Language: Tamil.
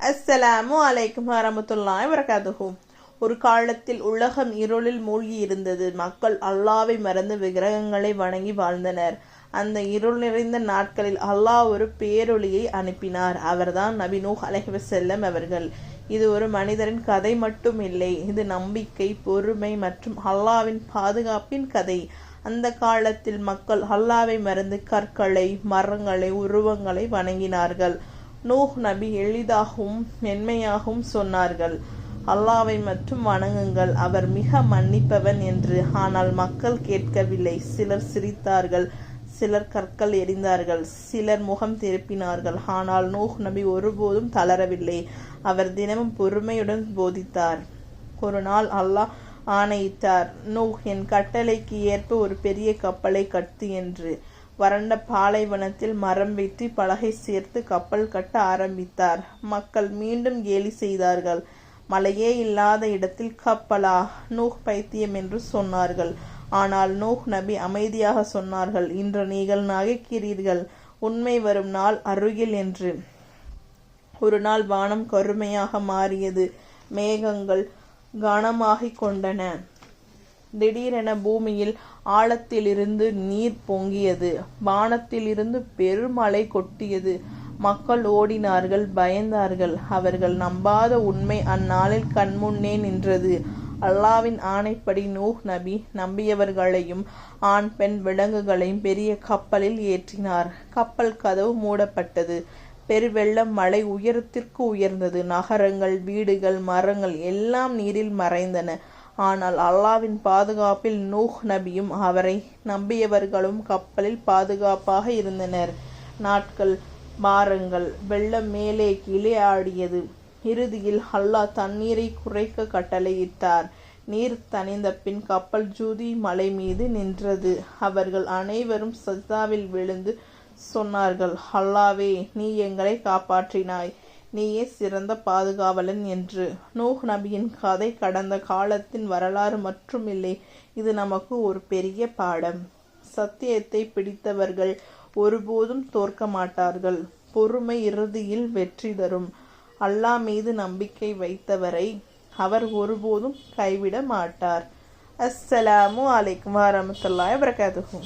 அஸ்ஸலாமு அலைக்கும் வரமத்துல்லாஹி வரகாத்துஹு. ஒரு காலத்தில் உலகம் இருளில் மூழ்கி இருந்தது. மக்கள் அல்லாவை மறந்து விக்கிரகங்களை வணங்கி வாழ்ந்தனர். அந்த இருள் நிறைந்த நாட்களில் அல்லாஹ் ஒரு பேரொளியை அனுப்பினார். அவர்தான் நபி நூஹ் அலைஹிவஸல்லம் அவர்கள். இது ஒரு மனிதரின் கதை மட்டும் இல்லை, இது நம்பிக்கை, பொறுமை மற்றும் அல்லாவின் பாதுகாப்பின் கதை. அந்த காலத்தில் மக்கள் அல்லாவை மறந்து கற்களை, மரங்களை, உருவங்களை வணங்கினார்கள். நூஹ் நபி எளிதாகவும் மென்மையாகவும் சொன்னார்கள், அல்லாவை மட்டும் வணங்குங்கள், அவர் மிக மன்னிப்பவன் என்று. ஆனால் மக்கள் கேட்கவில்லை. சிலர் சிரித்தார்கள், சிலர் கற்கள் எறிந்தார்கள், சிலர் முகம் திருப்பினார்கள். ஆனால் நூஹ் நபி ஒருபோதும் தளரவில்லை. அவர் தினமும் பொறுமையுடன் போதித்தார். ஒரு நாள் அல்லாஹ் ஆணையிட்டார், நூஹ், என் கட்டளைக்கு ஏற்ப ஒரு பெரிய கப்பலை கட்டு என்று. வறண்ட பாலைவனத்தில் மரம் வெட்டி பலகை சேர்த்து கப்பல் கட்ட ஆரம்பித்தார். மக்கள் மீண்டும் கேலி செய்தார்கள். மழையே இல்லாத இடத்தில் கப்பலா? நூஹ் பைத்தியம் என்று சொன்னார்கள். ஆனால் நூஹ் நபி அமைதியாக சொன்னார்கள், இன்று நீங்கள் நகைக்கிறீர்கள், உண்மை வரும் நாள் அருகில் என்று. ஒரு நாள் வானம் கருமையாக மாறியது. மேகங்கள் கனமாகிக் கொண்டன. திடீரென பூமியில் ஆழத்திலிருந்து நீர் பொங்கியது. வானத்திலிருந்து பெருமழை கொட்டியது. மக்கள் ஓடினார்கள், பயந்தார்கள். அவர்கள் நம்பாத உண்மை அந்நாளில் கண்முன்னே நின்றது. அல்லாவின் ஆணைப்படி நூஹ் நபி நம்பியவர்களையும் ஆண் பெண் விலங்குகளையும் பெரிய கப்பலில் ஏற்றினார். கப்பல் கதவு மூடப்பட்டது. பெருவெள்ளம் மழை உயரத்திற்கு உயர்ந்தது. நகரங்கள், வீடுகள், மரங்கள் எல்லாம் நீரில் மறைந்தன. ஆனால் அல்லாவின் பாதுகாப்பில் நூஹ் நபியும் அவரை நம்பியவர்களும் கப்பலில் பாதுகாப்பாக இருந்தனர். நாட்கள், வாரங்கள், வெள்ளம் மேலே கீழே ஆடியது. இறுதியில் அல்லாஹ் தண்ணீரை குறைக்க கட்டளையிட்டார். நீர் தணிந்த பின் கப்பல் ஜூதி மலை மீது நின்றது. அவர்கள் அனைவரும் சஜ்தாவில் விழுந்து சொன்னார்கள், அல்லாவே, நீ எங்களை காப்பாற்றினாய், நீயே சிறந்த பாதுகாவலன் என்று. நூஹ் நபியின் கதை கடந்த காலத்தின் வரலாறு மட்டுமில்லை, இது நமக்கு ஒரு பெரிய பாடம். சத்தியத்தை பிடித்தவர்கள் ஒருபோதும் தோற்க மாட்டார்கள். பொறுமை இறுதியில் வெற்றி தரும். அல்லாஹ் மீது நம்பிக்கை வைத்தவரை அவர் ஒருபோதும் கைவிட மாட்டார். அஸ்ஸலாமு அலைக்கும் வரமத்துல்லாஹி வரகாத்துஹு.